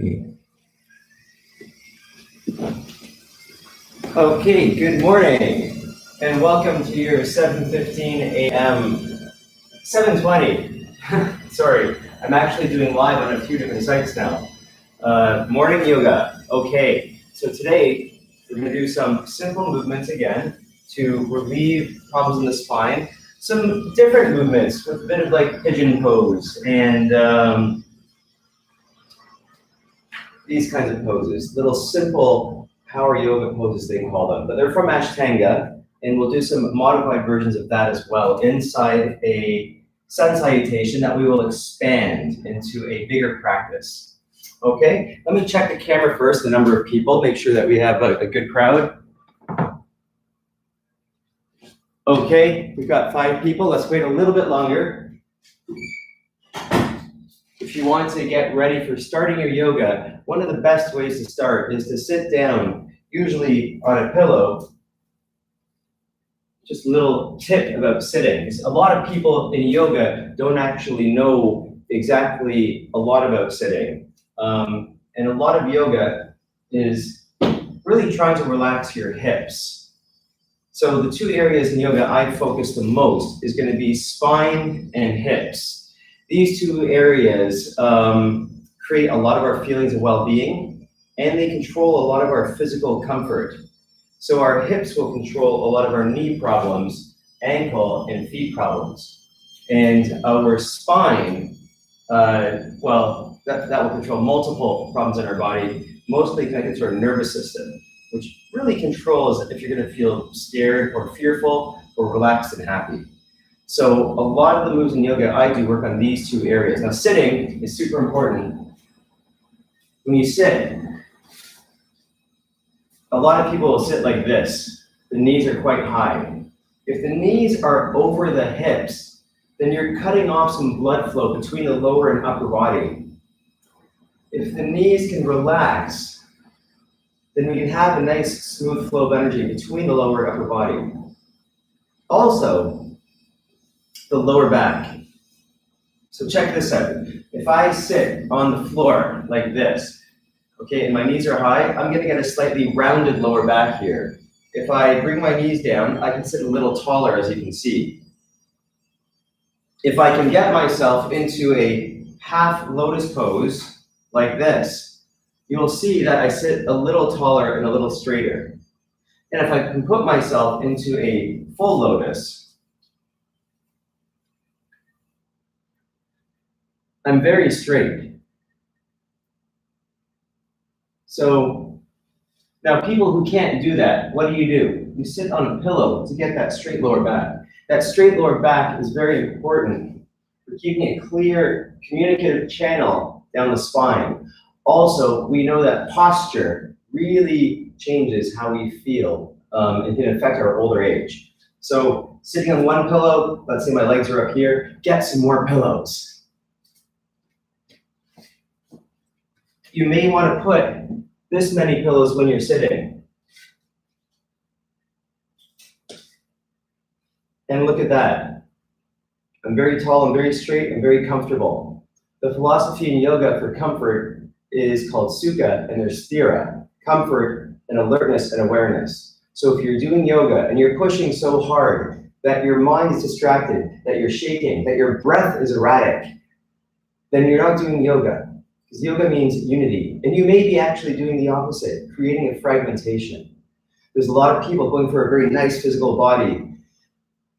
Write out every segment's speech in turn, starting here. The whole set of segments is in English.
Alrighty. Okay, good morning, and welcome to your 7:15 a.m. 7:20. Sorry, I'm actually doing live on a few different sites now. Morning yoga. Okay, so today we're going to do some simple movements again to relieve problems in the spine. Some different movements with a bit of like pigeon pose and these kinds of poses, little simple power yoga poses they call them, but they're from Ashtanga, and we'll do some modified versions of that as well inside a sun salutation that we will expand into a bigger practice. Okay, let me check the camera first, the number of people, make sure that we have a good crowd. Okay, we've got 5 people, let's wait a little bit longer. If you want to get ready for starting your yoga, one of the best ways to start is to sit down, usually on a pillow. Just a little tip about sitting. A lot of people in yoga don't actually know exactly a lot about sitting. And a lot of yoga is really trying to relax your hips. So the 2 areas in yoga I focus the most is going to be spine and hips. These 2 areas create a lot of our feelings of well-being, and they control a lot of our physical comfort. So our hips will control a lot of our knee problems, ankle and feet problems. And our spine, that will control multiple problems in our body, mostly connected to our nervous system, which really controls if you're going to feel scared or fearful or relaxed and happy. So a lot of the moves in yoga I do work on these 2 areas. Now sitting is super important. When you sit, a lot of people will sit like this. The knees are quite high. If the knees are over the hips, then you're cutting off some blood flow between the lower and upper body. If the knees can relax, then we can have a nice smooth flow of energy between the lower and upper body. Also, the lower back. So check this out. If I sit on the floor like this, okay, and my knees are high, I'm gonna get a slightly rounded lower back here. If I bring my knees down, I can sit a little taller, as you can see. If I can get myself into a half lotus pose like this, you will see that I sit a little taller and a little straighter. And if I can put myself into a full lotus, I'm very straight. So now people who can't do that, what do? You sit on a pillow to get that straight lower back. That straight lower back is very important for keeping a clear communicative channel down the spine. Also, we know that posture really changes how we feel and can affect our older age. So sitting on one pillow, let's say my legs are up here, get some more pillows. You may want to put this many pillows when you're sitting. And look at that. I'm very tall, I'm very straight, I'm very comfortable. The philosophy in yoga for comfort is called sukha, and there's sthira, comfort and alertness and awareness. So if you're doing yoga and you're pushing so hard that your mind is distracted, that you're shaking, that your breath is erratic, then you're not doing yoga. Because yoga means unity, and you may be actually doing the opposite, creating a fragmentation. There's a lot of people going for a very nice physical body,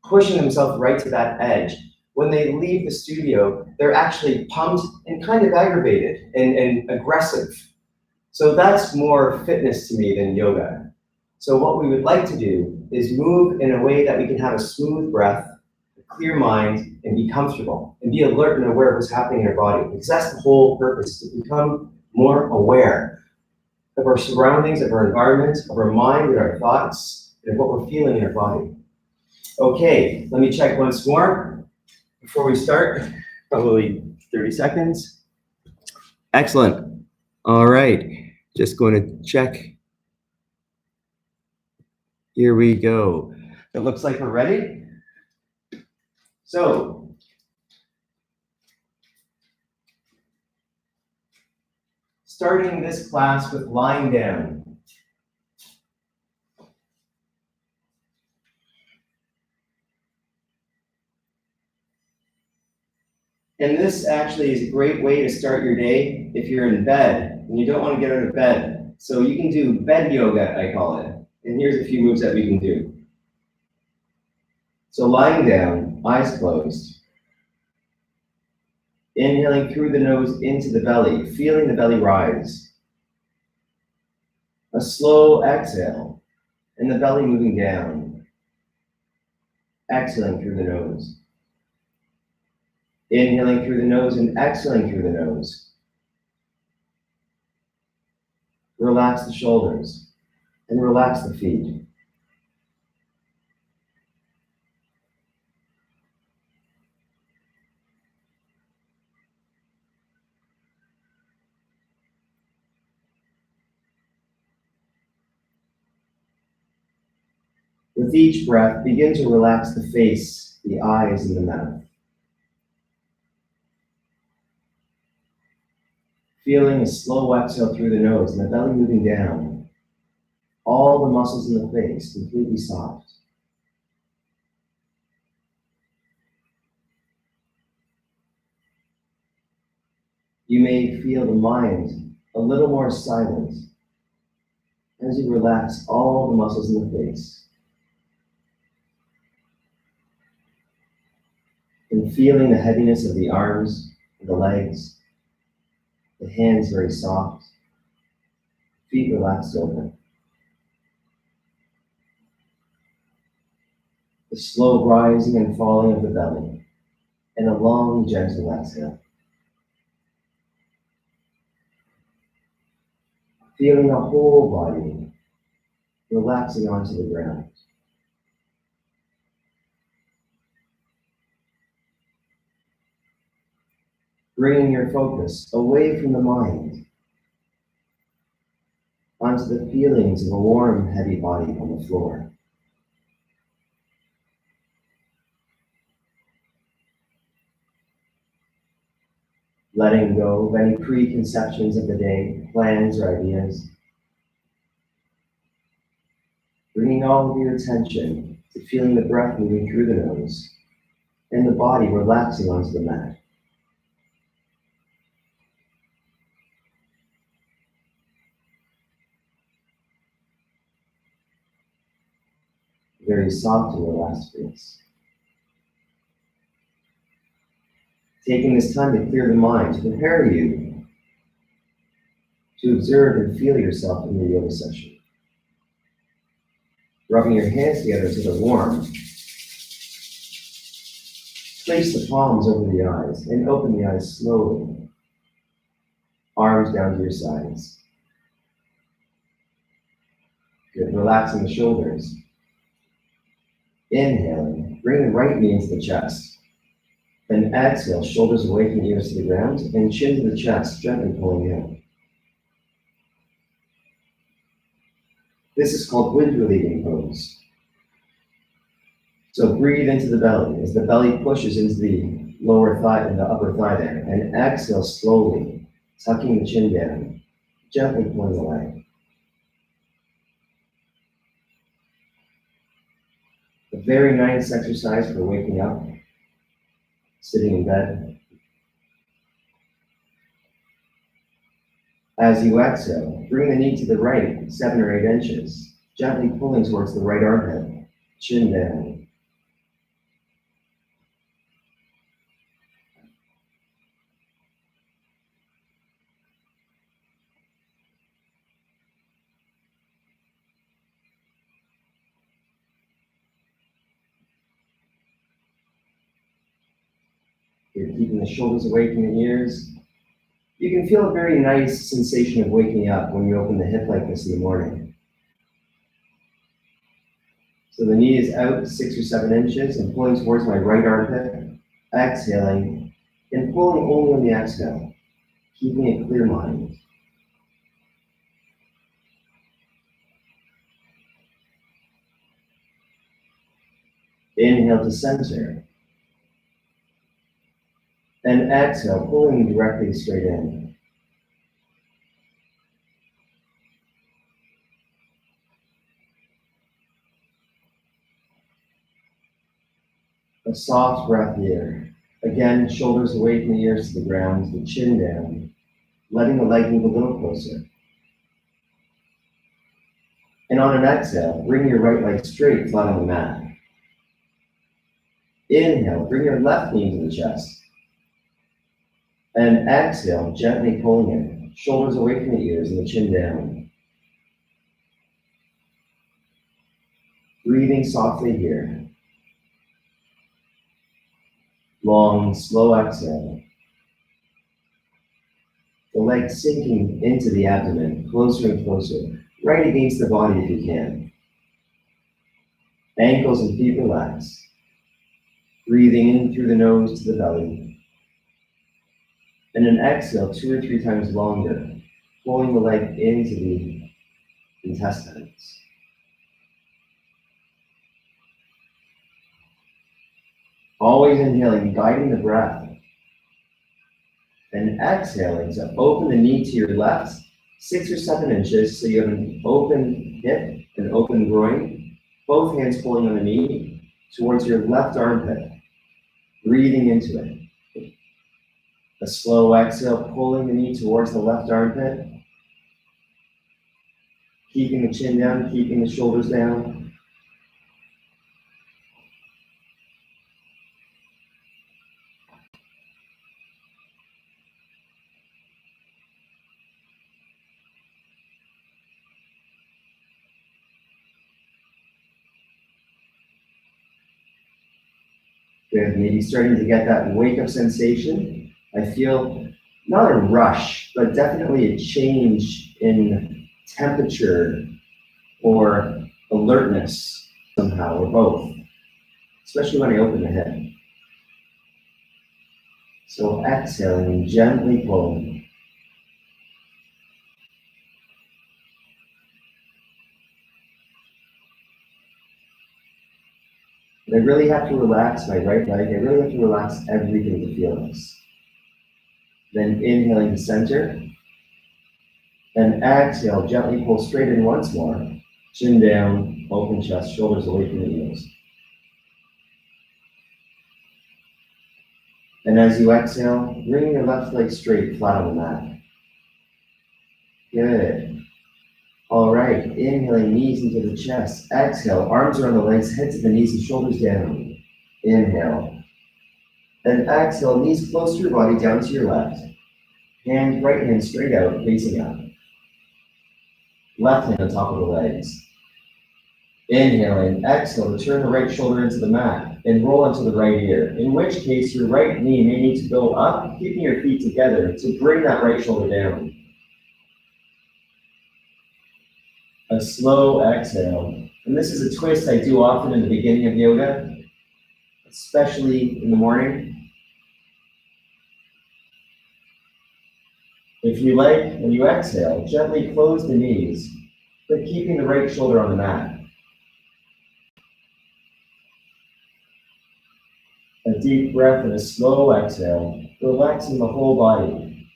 pushing themselves right to that edge. When they leave the studio, they're actually pumped and kind of aggravated and aggressive. So that's more fitness to me than yoga. So what we would like to do is move in a way that we can have a smooth breath, clear mind, and be comfortable and be alert and aware of what's happening in our body, because that's the whole purpose, to become more aware of our surroundings, of our environment, of our mind and our thoughts, and what we're feeling in our body. Okay, let me check once more before we start, probably 30 seconds. Excellent. All right, just going to check. Here we go. It looks like we're ready. So, starting this class with lying down. And this actually is a great way to start your day if you're in bed and you don't want to get out of bed. So you can do bed yoga, I call it. And here's a few moves that we can do. So lying down, eyes closed. Inhaling through the nose into the belly, feeling the belly rise. A slow exhale, and the belly moving down. Exhaling through the nose. Inhaling through the nose and exhaling through the nose. Relax the shoulders and relax the feet. With each breath, begin to relax the face, the eyes, and the mouth. Feeling a slow exhale through the nose and the belly moving down. All the muscles in the face completely soft. You may feel the mind a little more silent as you relax all the muscles in the face. And feeling the heaviness of the arms, the legs, the hands very soft, feet relaxed over. The slow rising and falling of the belly, and a long, gentle exhale. Feeling the whole body relaxing onto the ground. Bringing your focus away from the mind onto the feelings of a warm, heavy body on the floor. Letting go of any preconceptions of the day, plans or ideas. Bringing all of your attention to feeling the breath moving through the nose and the body relaxing onto the mat. Very soft and relaxed face. Taking this time to clear the mind, to prepare you to observe and feel yourself in your yoga session. Rubbing your hands together so they're warm. Place the palms over the eyes and open the eyes slowly. Arms down to your sides. Good. Relaxing the shoulders. Inhaling, bring the right knee into the chest. Then exhale, shoulders away from ears to the ground and chin to the chest, gently pulling in. This is called wind relieving pose. So breathe into the belly as the belly pushes into the lower thigh and the upper thigh there, and exhale slowly, tucking the chin down, gently pulling away. A very nice exercise for waking up, sitting in bed. As you exhale, bring the knee to the right, 7 or 8 inches, gently pulling towards the right armpit, chin down. You're keeping the shoulders away from the ears. You can feel a very nice sensation of waking up when you open the hip like this in the morning. So the knee is out 6 or 7 inches and pulling towards my right armpit, exhaling, and pulling only on the exhale, keeping a clear mind. Inhale to center. And exhale, pulling directly straight in. A soft breath here. Again, shoulders away from the ears to the ground, the chin down, letting the leg move a little closer. And on an exhale, bring your right leg straight, flat on the mat. Inhale, bring your left knee to the chest. And exhale, gently pulling it, shoulders away from the ears and the chin down. Breathing softly here. Long, slow exhale. The leg sinking into the abdomen, closer and closer, right against the body if you can. Ankles and feet relax. Breathing in through the nose to the belly. And an exhale 2 or 3 times longer, pulling the leg into the intestines. Always inhaling, guiding the breath. And exhaling to open the knee to your left, 6 or 7 inches, so you have an open hip and open groin. Both hands pulling on the knee towards your left armpit. Breathing into it. A slow exhale, pulling the knee towards the left armpit. Keeping the chin down, keeping the shoulders down. Good, maybe starting to get that wake-up sensation. I feel not a rush, but definitely a change in temperature or alertness somehow, or both, especially when I open the head. So exhaling and gently pulling. But I really have to relax my right leg. I really have to relax everything to feel this. Then inhaling to center. And exhale, gently pull straight in once more. Chin down, open chest, shoulders away from the ears. And as you exhale, bring your left leg straight, flat on the mat. Good. All right, inhaling, knees into the chest. Exhale, arms around the legs, head to the knees and shoulders down. Inhale. Then exhale, knees close to your body, down to your left. Right hand straight out, facing up. Left hand on top of the legs. Inhaling, exhale to turn the right shoulder into the mat and roll onto the right ear, in which case your right knee may need to go up, keeping your feet together to bring that right shoulder down. A slow exhale. And this is a twist I do often in the beginning of yoga, especially in the morning. If you like, when you exhale, gently close the knees, but keeping the right shoulder on the mat. A deep breath and a slow exhale, relaxing the whole body.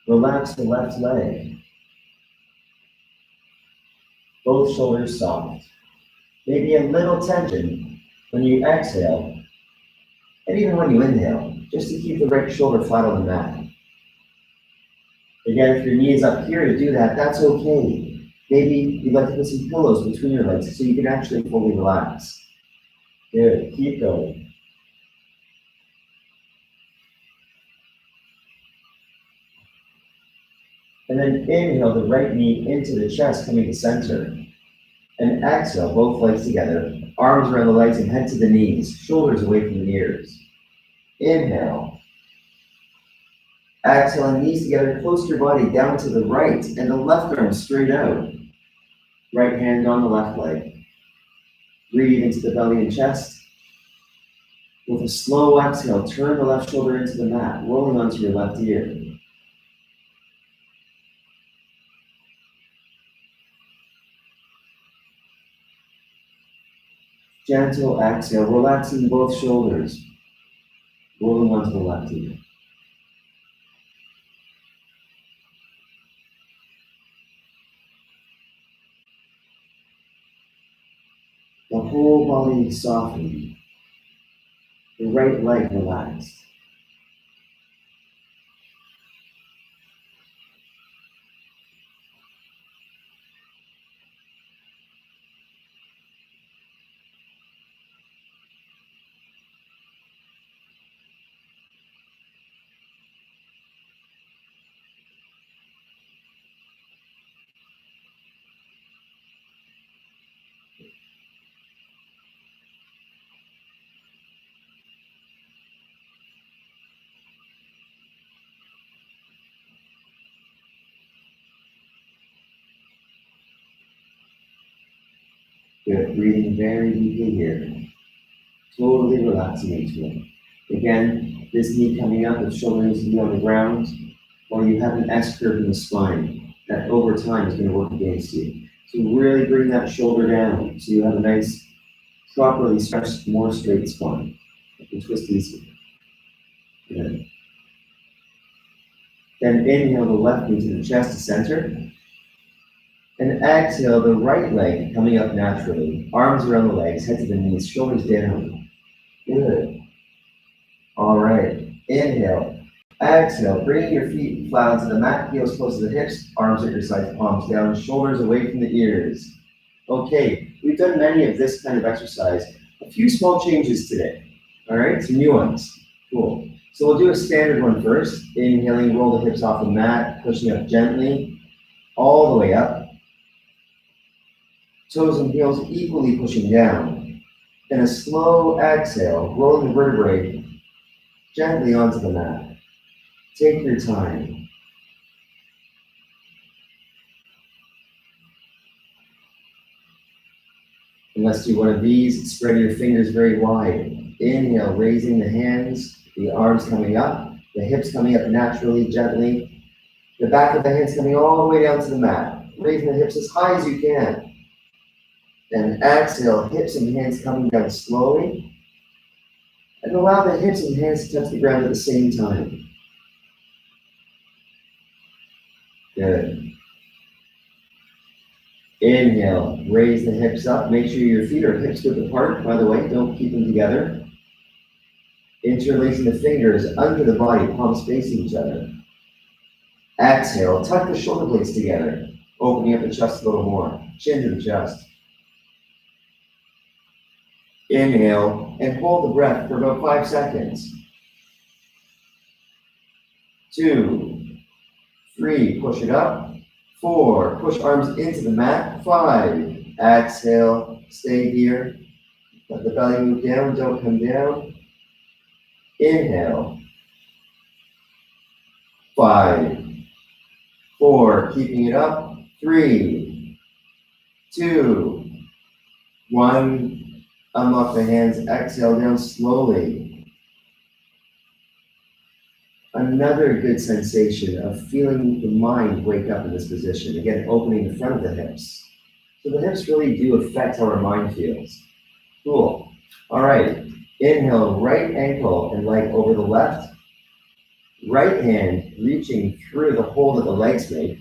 Relax the left leg. Both shoulders soft. Maybe a little tension when you exhale, and even when you inhale, just to keep the right shoulder flat on the mat. Again, if your knee is up here to do that, that's okay. Maybe you'd like to put some pillows between your legs so you can actually fully relax. Good, keep going. And then inhale the right knee into the chest, coming to center. And exhale, both legs together, arms around the legs and head to the knees, shoulders away from the ears. Inhale. Exhale, and knees together, close to your body, down to the right, and the left arm straight out. Right hand on the left leg. Breathe into the belly and chest. With a slow exhale, turn the left shoulder into the mat, rolling onto your left ear. Gentle exhale, relaxing both shoulders, rolling onto the left ear. whole body softened, the right leg relaxed. Good, breathing very deeply here. Totally relaxing into it. Again, this knee coming up, the shoulder needs to be on the ground, or you have an S curve in the spine that over time is going to work against you. So really bring that shoulder down so you have a nice, properly stretched, more straight spine. You can twist easily. Good. Then inhale the left knee to the chest to center. And exhale the right leg coming up naturally. Arms around the legs, head to the knees, shoulders down. Good. All right. Inhale. Exhale. Bringing your feet flat onto the mat, heels close to the hips, arms at your sides, palms down, shoulders away from the ears. Okay, we've done many of this kind of exercise. A few small changes today. All right, some new ones. Cool. So we'll do a standard one first. Inhaling, roll the hips off the mat, pushing up gently, all the way up. Toes and heels equally pushing down. Then a slow exhale, rolling the vertebrae gently onto the mat. Take your time. And let's do one of these. Spread your fingers very wide. Inhale, raising the hands, the arms coming up, the hips coming up naturally, gently. The back of the hands coming all the way down to the mat. Raising the hips as high as you can. Then exhale, hips and hands coming down slowly. And allow the hips and hands to touch the ground at the same time. Good. Inhale, raise the hips up. Make sure your feet are hips width apart, by the way, don't keep them together. Interlacing the fingers under the body, palms facing each other. Exhale, tuck the shoulder blades together, opening up the chest a little more, chin to the chest. Inhale, and hold the breath for about 5 seconds. 2, 3, push it up. 4, push arms into the mat. 5, exhale, stay here. Let the belly move down, don't come down. Inhale. 5, 4, keeping it up. 3, 2, 1. Unlock the hands, exhale down slowly. Another good sensation of feeling the mind wake up in this position. Again, opening the front of the hips. So the hips really do affect how our mind feels. Cool. All right. Inhale, right ankle and leg over the left. Right hand reaching through the hole that the legs make.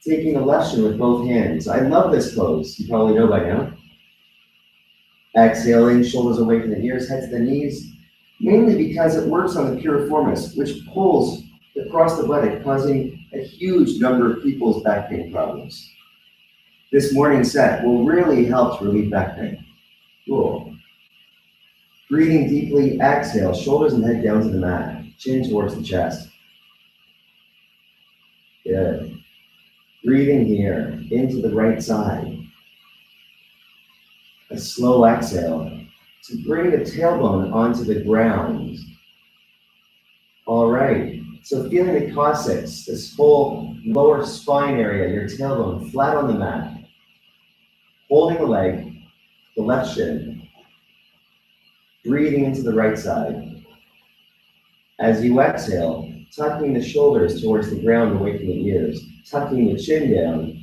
Taking the left shin with both hands. I love this pose. You probably know by now. Exhaling, shoulders away from the ears, head to the knees. Mainly because it works on the piriformis, which pulls across the buttock, causing a huge number of people's back pain problems. This morning set will really help to relieve back pain. Cool. Breathing deeply, exhale, shoulders and head down to the mat, chin towards the chest. Good. Breathing here into the right side. A slow exhale to bring the tailbone onto the ground. All right, so feeling the coccyx, this whole lower spine area, your tailbone flat on the mat. Holding the leg, the left shin. Breathing into the right side. As you exhale, tucking the shoulders towards the ground away from the ears, tucking the chin down,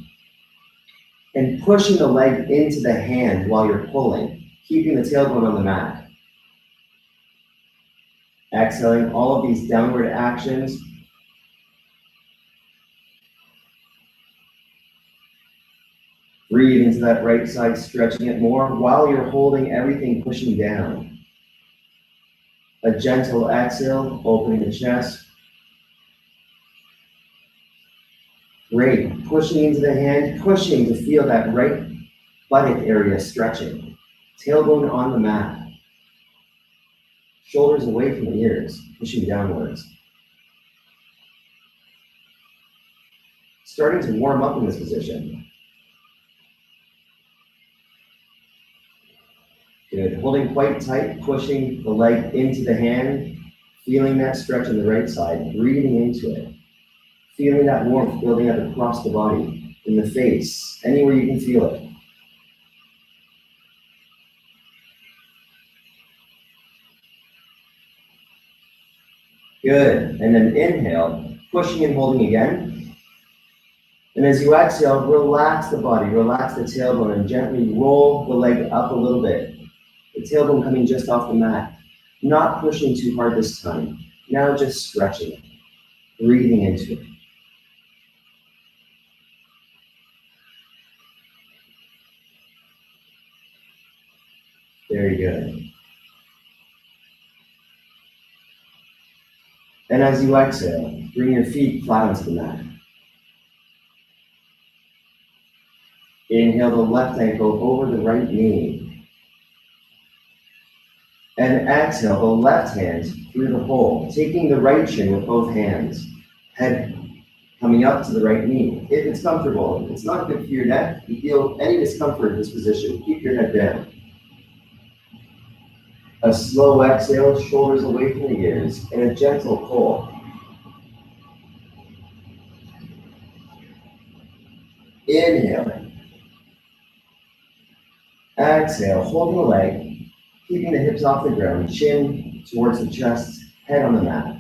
and pushing the leg into the hand while you're pulling, keeping the tailbone on the mat. Exhaling all of these downward actions. Breathe into that right side, stretching it more while you're holding everything pushing down. A gentle exhale, opening the chest. Great. Pushing into the hand, pushing to feel that right buttock area stretching. Tailbone on the mat. Shoulders away from the ears, pushing downwards. Starting to warm up in this position. Good. Holding quite tight, pushing the leg into the hand, feeling that stretch on the right side, breathing into it. Feeling that warmth building up across the body, in the face, anywhere you can feel it. Good. And then inhale, pushing and holding again. And as you exhale, relax the body, relax the tailbone, and gently roll the leg up a little bit. The tailbone coming just off the mat. Not pushing too hard this time. Now just stretching it, breathing into it. Very good. And as you exhale, bring your feet flat onto the mat. Inhale the left ankle over the right knee. And exhale the left hand through the hole, taking the right shin with both hands. Head coming up to the right knee. If it's comfortable, it's not good for your neck. If you feel any discomfort in this position, keep your head down. A slow exhale, shoulders away from the ears, and a gentle pull. Inhaling. Exhale, holding the leg, keeping the hips off the ground, chin towards the chest, head on the mat.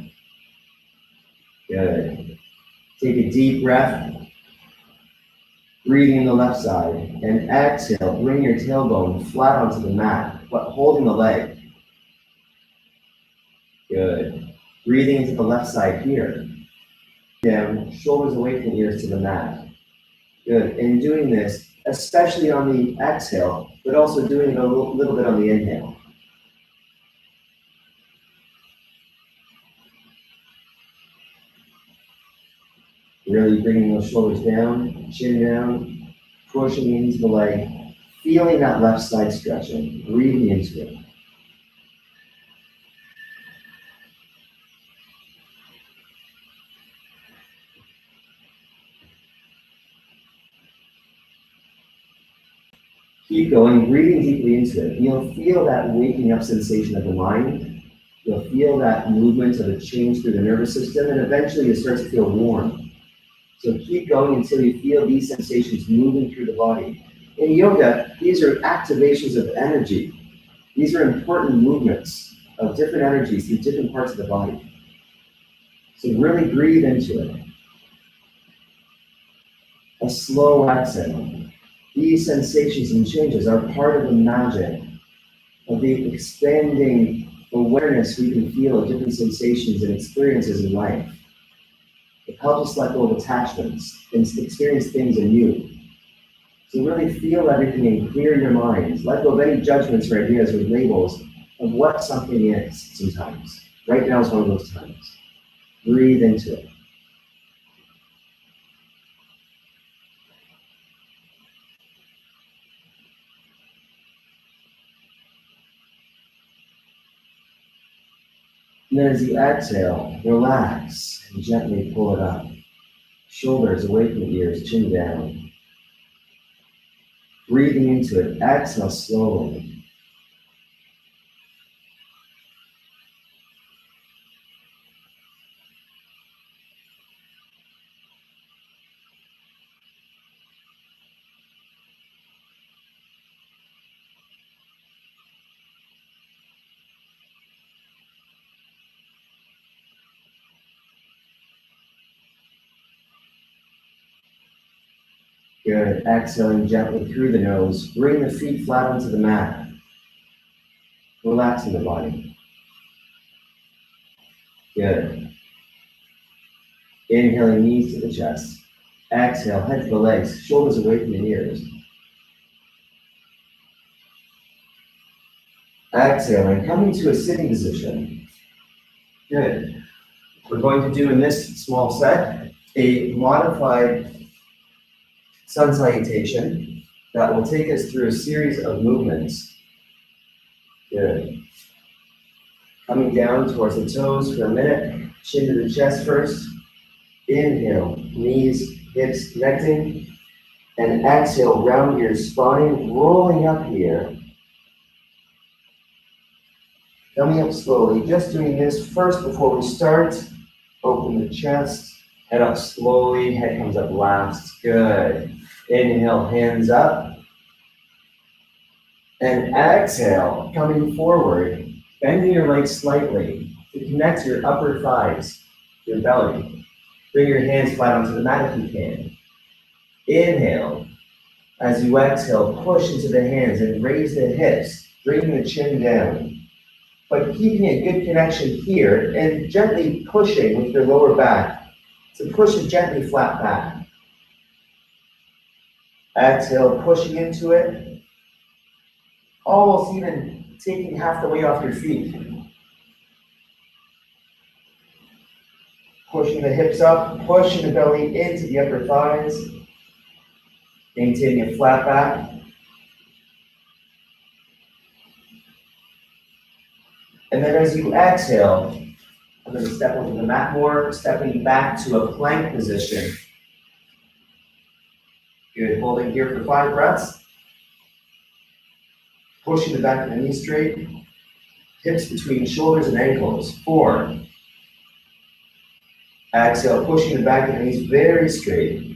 Good. Take a deep breath, breathing in the left side, and exhale, bring your tailbone flat onto the mat, but holding the leg. Good. Breathing into the left side here. Down, shoulders away from the ears to the mat. Good. And doing this, especially on the exhale, but also doing it a little bit on the inhale. Really bringing those shoulders down, chin down, pushing into the leg, feeling that left side stretching, breathing into it. Keep going, breathing deeply into it. You'll feel that waking up sensation of the mind. You'll feel that movement of a change through the nervous system, and eventually you start to feel warm. So keep going until you feel these sensations moving through the body. In yoga, these are activations of energy. These are important movements of different energies through different parts of the body. So really breathe into it. A slow exhale. These sensations and changes are part of the magic of the expanding awareness we can feel of different sensations and experiences in life. It helps us let go of attachments and experience things anew. So really feel everything and clear your mind. Let go of any judgments or ideas or labels of what something is sometimes. Right now is one of those times. Breathe into it. And then as you exhale, relax and gently pull it up. Shoulders away from the ears, chin down. Breathing into it, exhale slowly. Good. Exhaling gently through the nose. Bring the feet flat onto the mat. Relaxing the body. Good. Inhaling, knees to the chest. Exhale, head to the legs, shoulders away from the ears. Exhaling, coming to a sitting position. Good. We're going to do in this small set a modified sun salutation that will take us through a series of movements. Good. Coming down towards the toes for a minute, chin to the chest first. Inhale, knees, hips connecting. And exhale, round your spine, rolling up here. Coming up slowly, just doing this first before we start. Open the chest, head up slowly, head comes up last. Good. Inhale, hands up. And exhale, coming forward, bending your legs slightly to connect your upper thighs, your belly. Bring your hands flat onto the mat if you can. Inhale. As you exhale, push into the hands and raise the hips, bringing the chin down. But keeping a good connection here and gently pushing with your lower back to push it gently flat back. Exhale, pushing into it. Almost even taking half the weight off your feet. Pushing the hips up, pushing the belly into the upper thighs. Maintaining a flat back. And then as you exhale, I'm going to step onto the mat more, stepping back to a plank position. Good, holding here for 5 breaths. Pushing the back of the knee straight. Hips between shoulders and ankles. 4. Exhale, pushing the back of the knees very straight.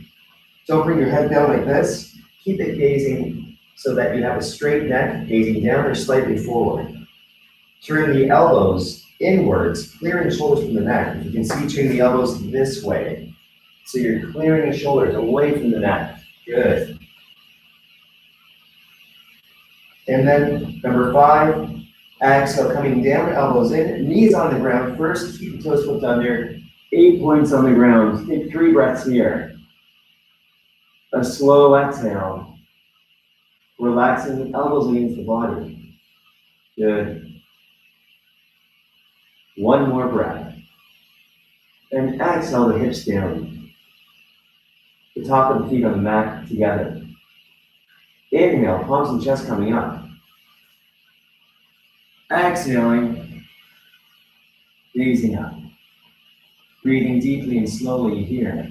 Don't bring your head down like this. Keep it gazing so that you have a straight neck, gazing down or slightly forward. Turn the elbows inwards, clearing the shoulders from the neck. If you can see, turn the elbows this way. So you're clearing the shoulders away from the neck. Good. And then number 5, exhale, coming down, elbows in, knees on the ground first, keep the toes flipped under, 8 points on the ground. Take 3 breaths here. A slow exhale. Relaxing the elbows against the body. Good. 1 more breath. And exhale the hips down. The top of the feet on the mat together. Inhale, palms and chest coming up. Exhaling, gazing up. Breathing deeply and slowly here.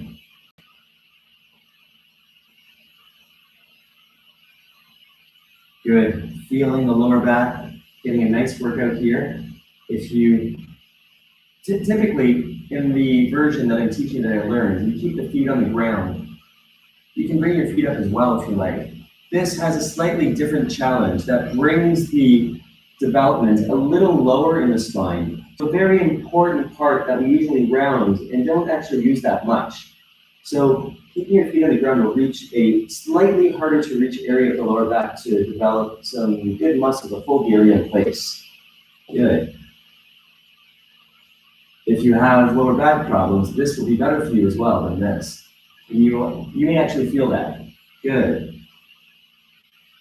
Good. Feeling the lower back, getting a nice workout here. If you typically, in the version that I'm teaching that I learned, you keep the feet on the ground. You can bring your feet up as well if you like. This has a slightly different challenge that brings the development a little lower in the spine. It's a very important part that we usually round and don't actually use that much. So keeping your feet on the ground will reach a slightly harder to reach area of the lower back to develop some good muscles to hold the area in place. Good. If you have lower back problems, this will be better for you as well than this. You may actually feel that. Good.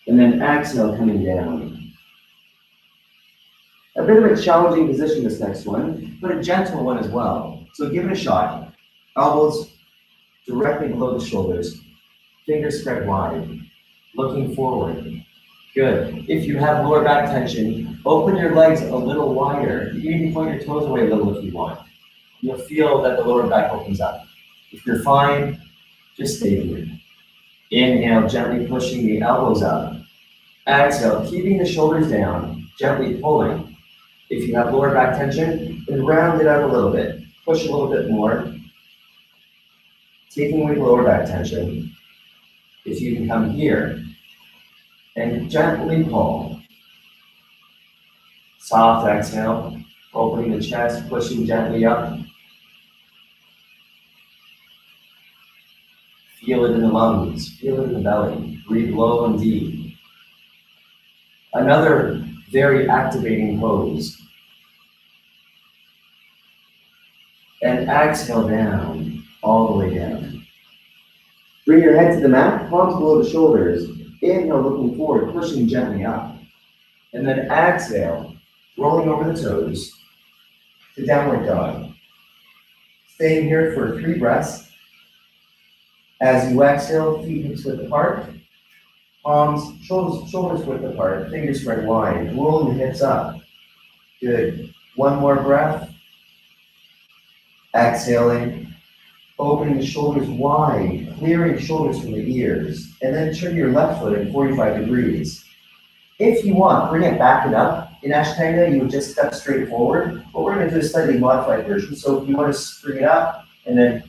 And then exhale, coming down. A bit of a challenging position, this next one, but a gentle one as well. So give it a shot. Elbows directly below the shoulders. Fingers spread wide. Looking forward. Good. If you have lower back tension, open your legs a little wider. You can even point your toes away a little if you want. You'll feel that the lower back opens up. If you're fine, just stay here. Inhale, gently pushing the elbows up. Exhale, keeping the shoulders down, gently pulling. If you have lower back tension, then round it out a little bit. Push a little bit more. Taking away the lower back tension. If you can come here and gently pull. Soft exhale, opening the chest, pushing gently up. Feel it in the lungs, feel it in the belly. Breathe low and deep. Another very activating pose. And exhale down, all the way down. Bring your head to the mat, palms below the shoulders. Inhale, looking forward, pushing gently up. And then exhale, rolling over the toes to downward dog. Staying here for 3 breaths. As you exhale, feet hips width apart, palms, shoulders width apart, fingers spread wide, rolling the hips up. Good. One more breath. Exhaling, opening the shoulders wide, clearing shoulders from the ears, and then turn your left foot at 45 degrees. If you want, bring it back and up. In Ashtanga, you would just step straight forward, but we're going to do a slightly modified version. So if you want to bring it up and then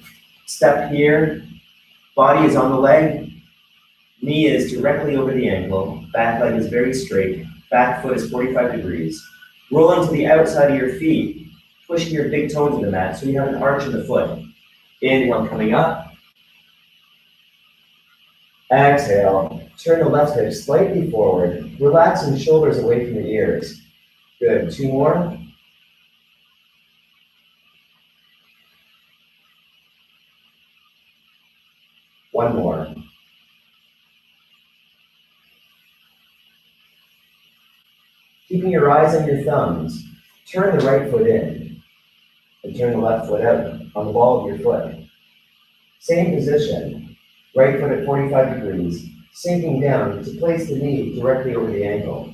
step here, body is on the leg, knee is directly over the ankle, back leg is very straight, back foot is 45 degrees. Roll onto the outside of your feet, pushing your big toes to the mat so you have an arch of the foot. Inhale, coming up. Exhale, turn the left hip slightly forward, relaxing shoulders away from the ears. Good, 2 more. One more. Keeping your eyes on your thumbs, turn the right foot in and turn the left foot out on the ball of your foot. Same position, right foot at 45 degrees, sinking down to place the knee directly over the ankle.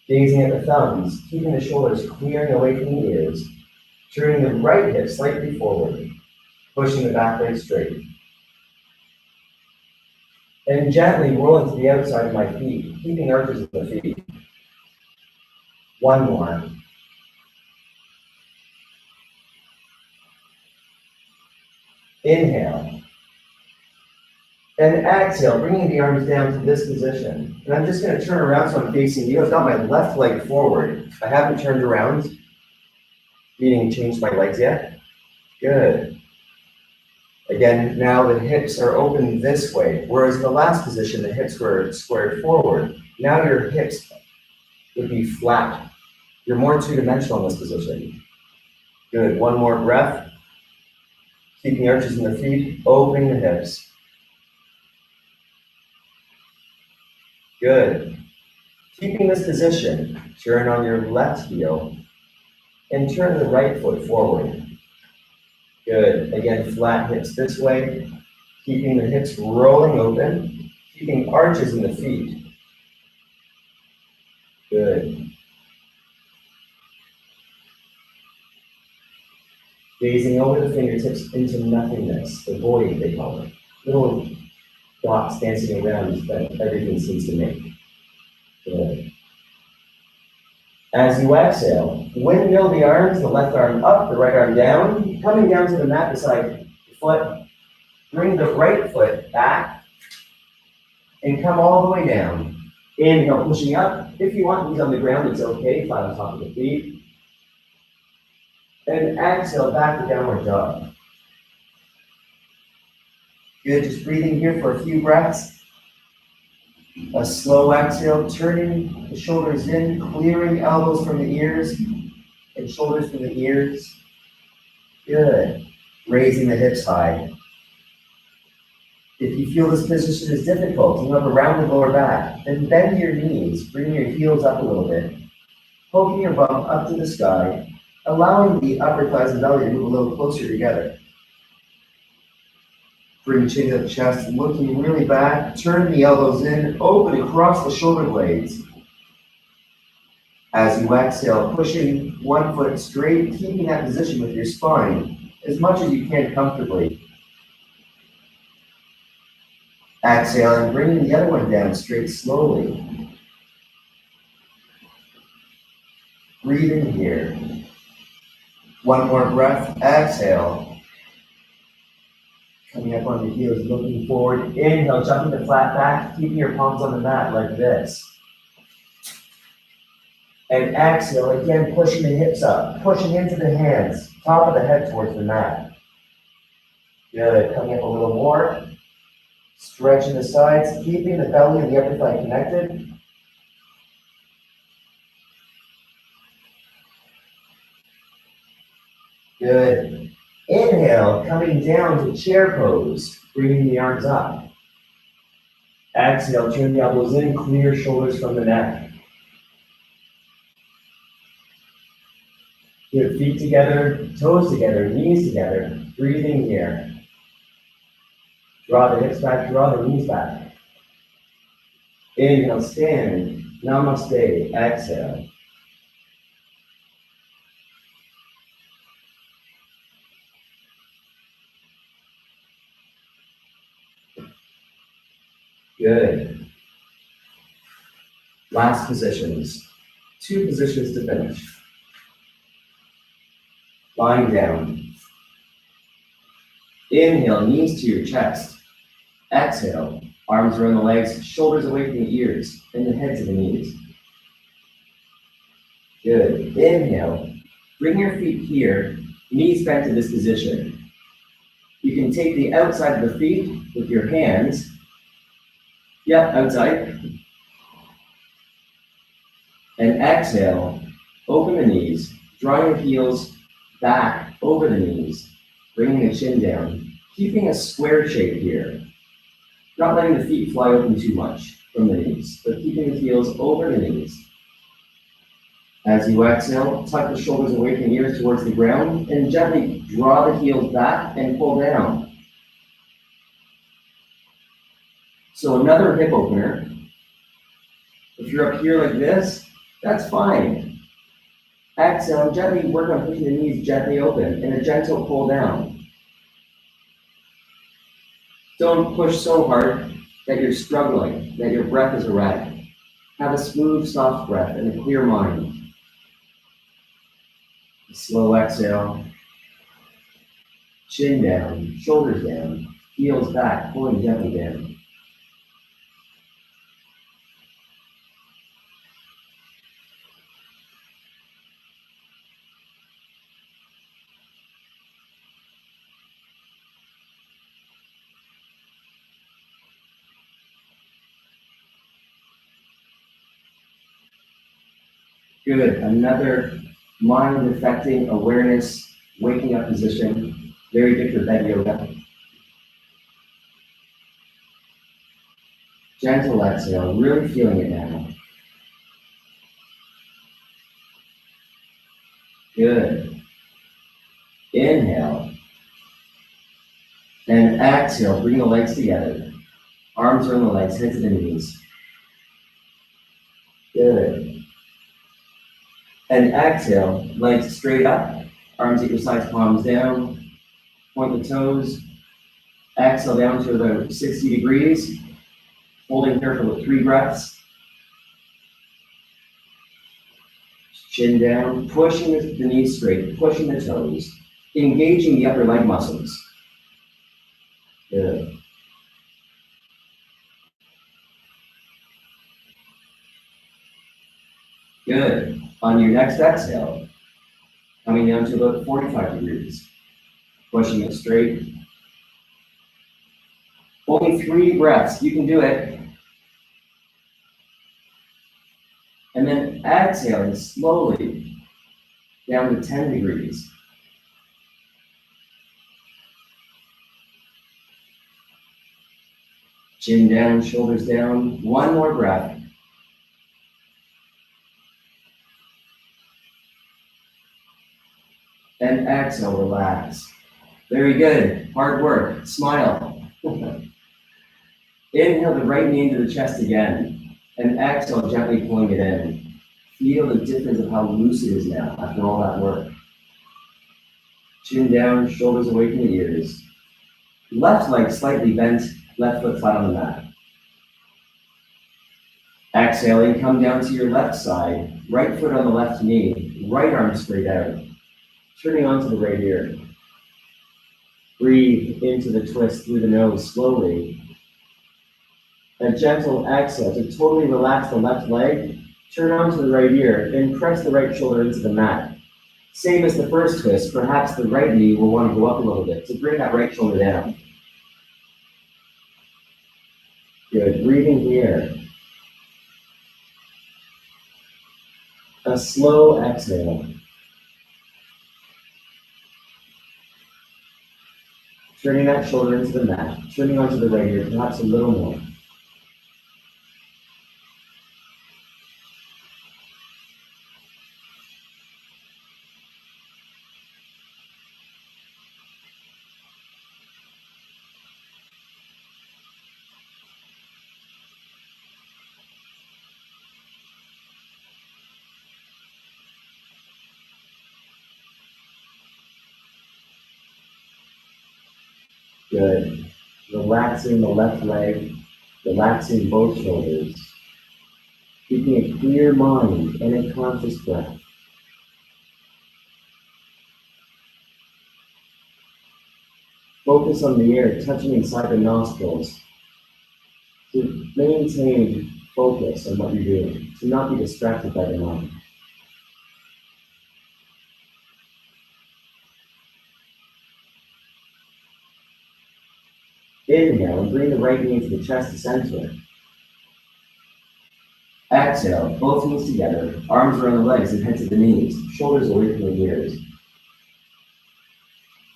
Gazing at the thumbs, keeping the shoulders clearing away from the ears, turning the right hip slightly forward, pushing the back leg straight. And gently rolling to the outside of my feet, keeping arches of the feet. One more. Inhale. And exhale, bringing the arms down to this position. And I'm just going to turn around so I'm facing you. I've got my left leg forward. I haven't turned around, meaning changed my legs yet. Good. Again, now the hips are open this way, whereas in the last position, the hips were squared forward. Now your hips would be flat. You're more two-dimensional in this position. Good. One more breath. Keeping the arches in the feet, opening the hips. Good. Keeping this position, turn on your left heel and turn the right foot forward. Good. Again, flat hips this way, keeping the hips rolling open, keeping arches in the feet. Good. Gazing over the fingertips into nothingness, the void they call it. Little dots dancing around that everything seems to make. Good. As you exhale, windmill the arms, the left arm up, the right arm down, coming down to the mat beside the foot. Bring the right foot back and come all the way down. Inhale, pushing up. If you want knees on the ground, it's okay, flat on top of the feet. And exhale, back to downward dog. Good, just breathing here for a few breaths. A slow exhale, turning the shoulders in, clearing elbows from the ears and shoulders from the ears. Good. Raising the hips high. If you feel this position is difficult, you have a rounded lower back, then bend your knees, bring your heels up a little bit, poking your bum up to the sky, allowing the upper thighs and belly to move a little closer together. Bring chin to the chest, looking really back, turn the elbows in, open across the shoulder blades. As you exhale, pushing one foot straight, keeping that position with your spine as much as you can comfortably. Exhale and bringing the other one down straight slowly. Breathing here. One more breath, exhale. Coming up on the heels, looking forward. Inhale, jumping to flat back, keeping your palms on the mat like this. And exhale, again, pushing the hips up, pushing into the hands, top of the head towards the mat. Good, coming up a little more. Stretching the sides, keeping the belly and the upper thigh connected. Good. Inhale, coming down to chair pose, bringing the arms up. Exhale, turn the elbows in, clear shoulders from the neck. Good, feet together, toes together, knees together. Breathing here. Draw the hips back, draw the knees back. Inhale, stand. Namaste. Exhale. Good. Last positions. 2 positions to finish. Lying down. Inhale, knees to your chest. Exhale, arms around the legs, shoulders away from the ears, and the heads of the knees. Good. Inhale, bring your feet here, knees back to this position. You can take the outside of the feet with your hands. Yep, outside. And exhale, open the knees, drawing the heels back over the knees, bringing the chin down, keeping a square shape here. Not letting the feet fly open too much from the knees, but keeping the heels over the knees. As you exhale, tuck the shoulders away from the ears towards the ground and gently draw the heels back and pull down. So another hip opener. If you're up here like this, that's fine. Exhale and gently work on pushing the knees gently open and a gentle pull down. Don't push so hard that you're struggling, that your breath is erratic. Have a smooth, soft breath and a clear mind. A slow exhale. Chin down, shoulders down, heels back, pulling gently down. Good. Another mind-affecting awareness, waking up position. Very good for bed yoga. Gentle exhale, really feeling it now. Good. Inhale. And exhale, bring the legs together. Arms around the legs, head to the knees. Good. And exhale, legs straight up, arms at your sides, palms down, point the toes. Exhale down to about 60 degrees, holding here for about 3 breaths. Chin down, pushing the knees straight, pushing the toes, engaging the upper leg muscles. Good. Good. On your next exhale, coming down to about 45 degrees, pushing it straight. Only 3 breaths, you can do it. And then exhaling slowly down to 10 degrees. Chin down, shoulders down. 1 more breath. And exhale, relax. Very good. Hard work. Smile. Inhale the right knee into the chest again. And exhale, gently pulling it in. Feel the difference of how loose it is now after all that work. Chin down, shoulders away from the ears. Left leg slightly bent, left foot flat on the mat. Exhaling, come down to your left side, right foot on the left knee, right arm straight out. Turning onto the right ear. Breathe into the twist through the nose slowly. A gentle exhale to totally relax the left leg. Turn onto the right ear and press the right shoulder into the mat. Same as the first twist, perhaps the right knee will want to go up a little bit to bring that right shoulder down. Good, breathing here. A slow exhale. Turning that shoulder into the mat, turning onto the right ear, perhaps a little more. Good. Relaxing the left leg, relaxing both shoulders, keeping a clear mind and a conscious breath. Focus on the air touching inside the nostrils to maintain focus on what you're doing, to not be distracted by the mind. Inhale and bring the right knee to the chest to center. Exhale, both knees together, arms around the legs and head to the knees, shoulders away from the ears.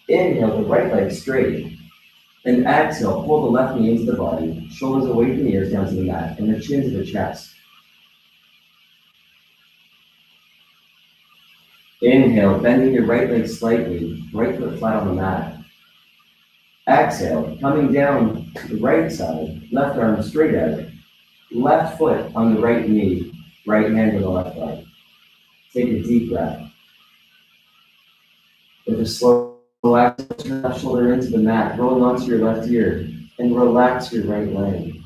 Inhale, the right leg straight. And exhale, pull the left knee into the body, shoulders away from the ears down to the mat, and the chin to the chest. Inhale, bending your right leg slightly, right foot flat on the mat. Exhale, coming down to the right side, left arm straight out, left foot on the right knee, right hand on the left leg. Take a deep breath. With a slow exhale, turn left shoulder into the mat, rolling onto your left ear, and relax your right leg.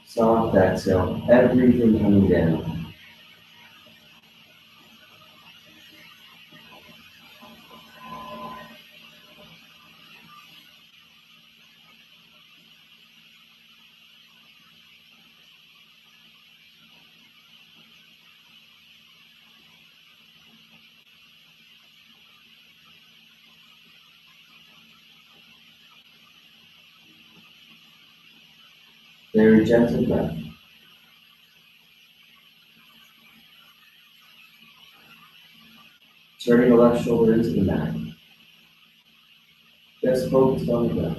Soft exhale, everything coming down. Very gentle breath. Turning the left shoulder into the mat. Just focused on the breath.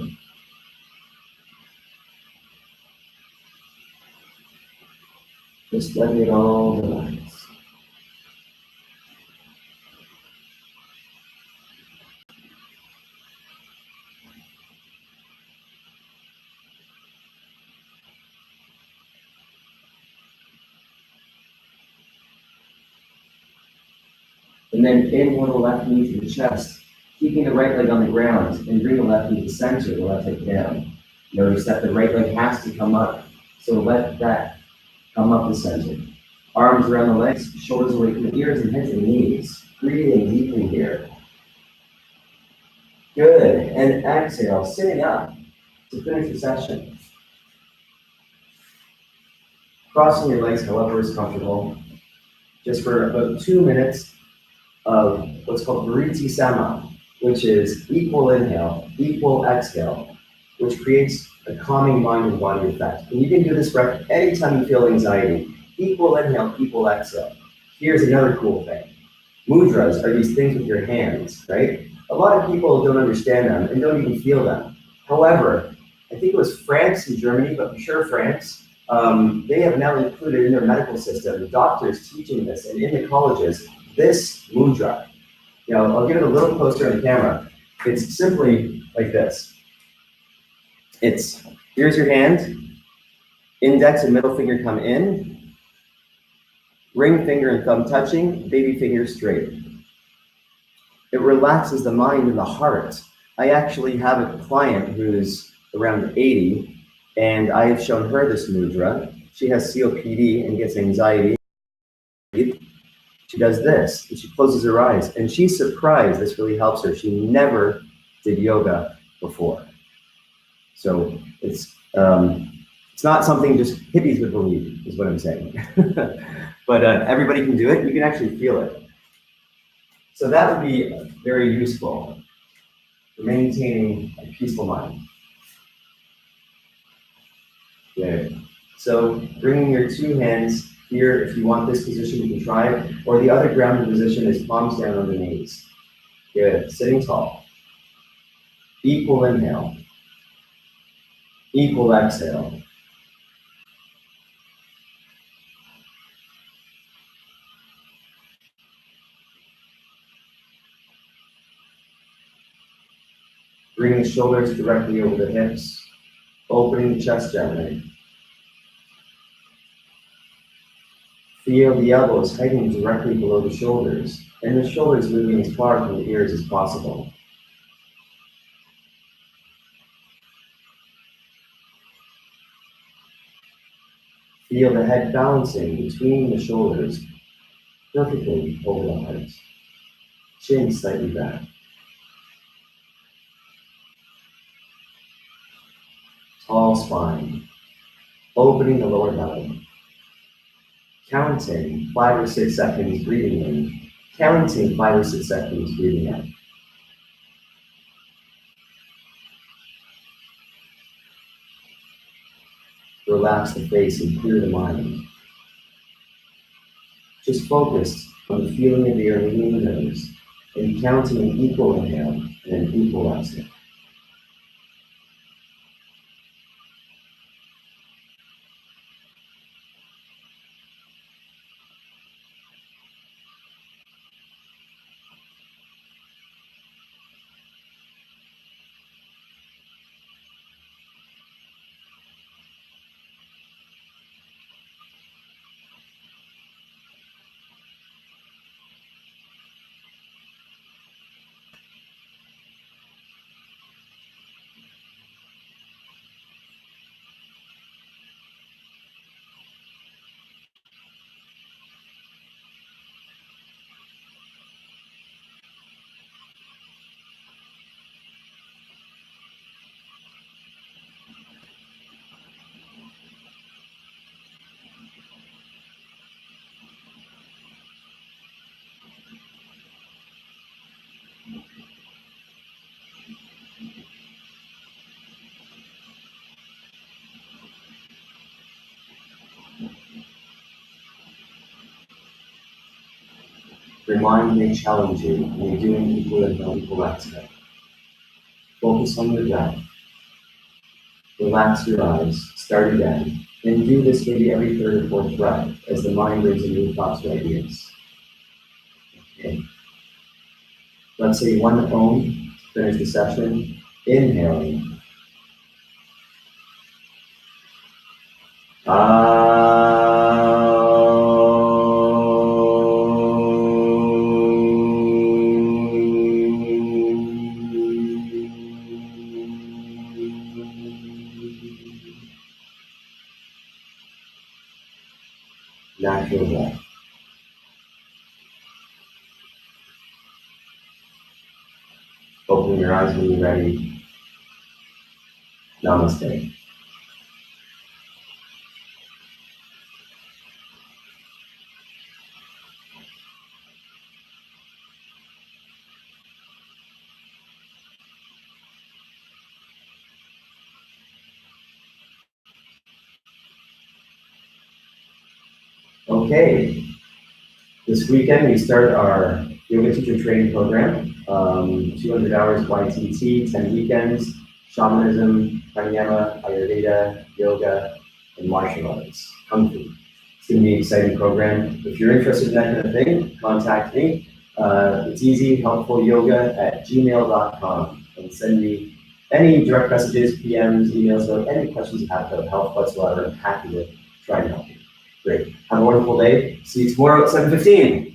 Just letting it all relax. And then inhale the left knee to the chest, keeping the right leg on the ground, and bring the left knee to the center, the left leg down. Notice that the right leg has to come up, so let that come up the center. Arms around the legs, shoulders away from the ears, and head to the knees. Breathing deeply here. Good, and exhale, sitting up to finish the session. Crossing your legs however is comfortable, just for about 2 minutes of what's called Vriti Sama, which is equal inhale, equal exhale, which creates a calming mind and body effect. And you can do this breath anytime you feel anxiety. Equal inhale, equal exhale. Here's another cool thing. Mudras are these things with your hands, right? A lot of people don't understand them and don't even feel them. However, I think it was France and Germany, but for sure France, they have now included in their medical system, doctors teaching this, and in the colleges, this mudra. Now, I'll get it a little closer on the camera. It's simply like this. Here's your hand, index and middle finger come in, ring finger and thumb touching, baby finger straight. It relaxes the mind and the heart. I actually have a client who's around 80, and I have shown her this mudra. She has COPD and gets anxiety. She does this, and she closes her eyes, and she's surprised this really helps her. She never did yoga before. So it's not something just hippies would believe, is what I'm saying. But everybody can do it. You can actually feel it. So that would be very useful for maintaining a peaceful mind. Good. So bringing your two hands here, if you want this position, you can try it. Or the other grounded position is palms down on the knees. Good. Sitting tall. Equal inhale. Equal exhale. Bring the shoulders directly over the hips, opening the chest gently. Feel the elbows hanging directly below the shoulders, and the shoulders moving as far from the ears as possible. Feel the head balancing between the shoulders, perfectly over the heart. Chin slightly back. Tall spine, opening the lower belly. Counting 5 or 6 seconds breathing in, counting 5 or 6 seconds breathing out. Relax the face and clear the mind. Just focus on the feeling of the air leaving the nose and counting an equal inhale and an equal exhale. Your mind may challenge you when you're doing equal inhale, equal exhale. Focus on your breath. Relax your eyes, start again, and do this maybe every third or fourth breath as the mind brings in new thoughts or ideas. Okay. Let's say one Om to finish the session. Inhaling. Natural breath. Open your eyes when you're ready. Namaste. Okay. This weekend we start our yoga teacher training program. 200 hours YTT, 10 weekends, shamanism, pranayama, Ayurveda, yoga, and martial arts, Kung Fu. It's going to be an exciting program. If you're interested in that kind of thing, contact me. It's easy, helpfulyoga@gmail.com, and send me any direct messages, PMs, emails, or any questions you have about health whatsoever. I'm happy to try and help you. Great. Have a wonderful day. See you tomorrow at 7:15.